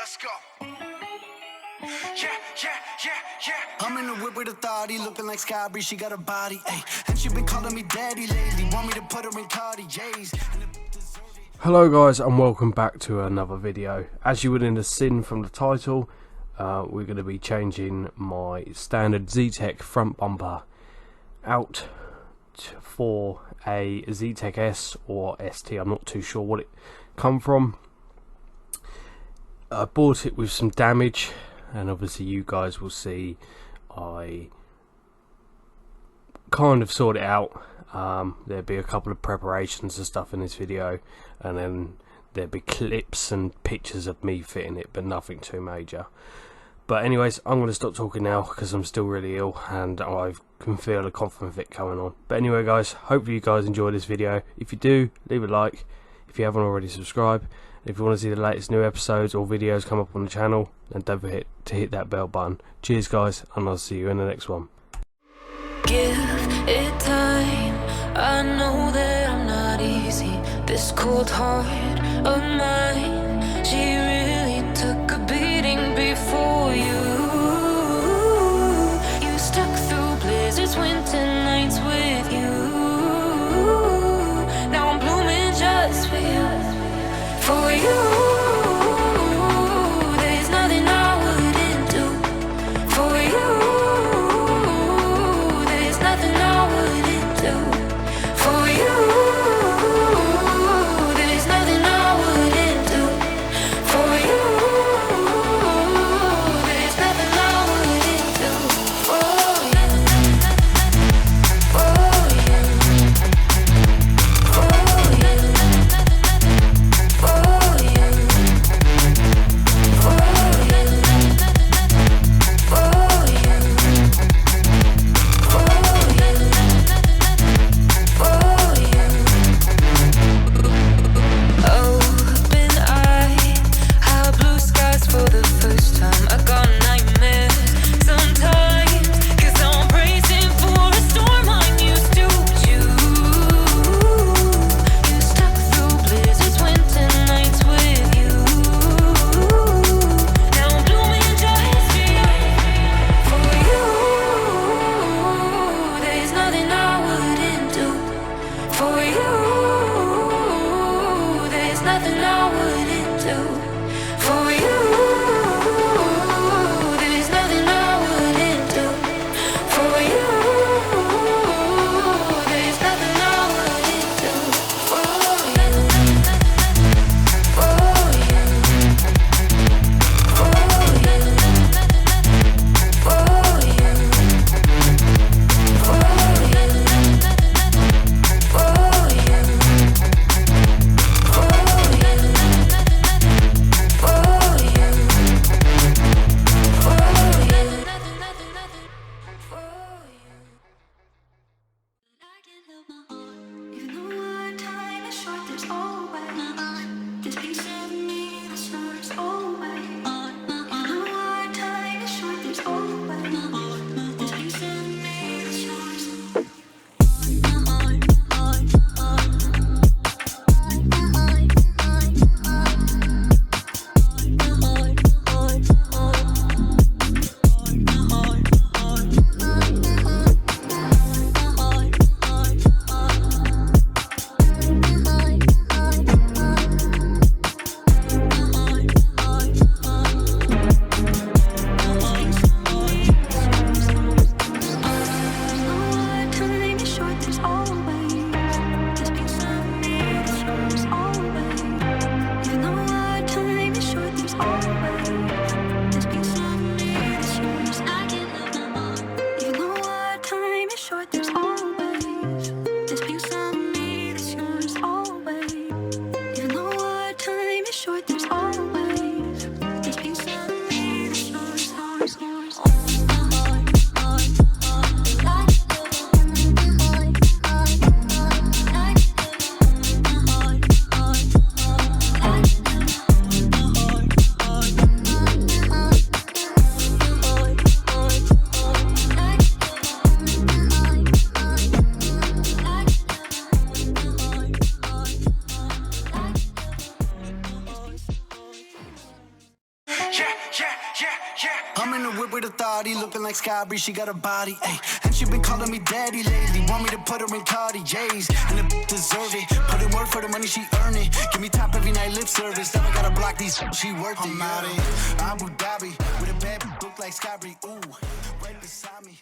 Let's go. I'm in the whip with authority, looking like Sky Bree, she got a body, ayy. And she been calling me daddy lately, want me to put her in Cartier's. Hello guys, and welcome back to another video. As you would have seen from the title, we're going to be changing my standard Z-Tech front bumper out for a Z-Tech S or ST. I'm not too sure what it come from. I bought it with some damage, and obviously you guys will see I kind of sort it out. There'll be a couple of preparations and stuff in this video, and then there'll be clips and pictures of me fitting it, but nothing too major. But anyways, I'm going to stop talking now because I'm still really ill and I can feel a coughing fit coming on. But anyway guys, hopefully you guys enjoy this video. If you do, leave a like. If you haven't already, subscribe. If you want to see the latest new episodes or videos come up on the channel, then don't forget to hit that bell button. Cheers guys, and I'll see you in the next one. Give it time. I know that I'm not easy. This cold heart of mine, she really took a beating before you. You stuck through blizzards, winter nights with you. Now I'm blooming just for you. For you. There's nothing I wouldn't do. For you. There's nothing I wouldn't do. For you. There's nothing I wouldn't do. For you. There's nothing I wouldn't do. For you. For you. For you. in the whip with a thotty, looking like Sky, she got a body, ayy. And she been calling me daddy lately, want me to put her in Cartiers, and the deserve it. Put in work for the money, she earn it. Give me top every night, lip service. Now I gotta block these, she worth it. I'm out in Abu Dhabi with a bad look like Sky, ooh, right beside me.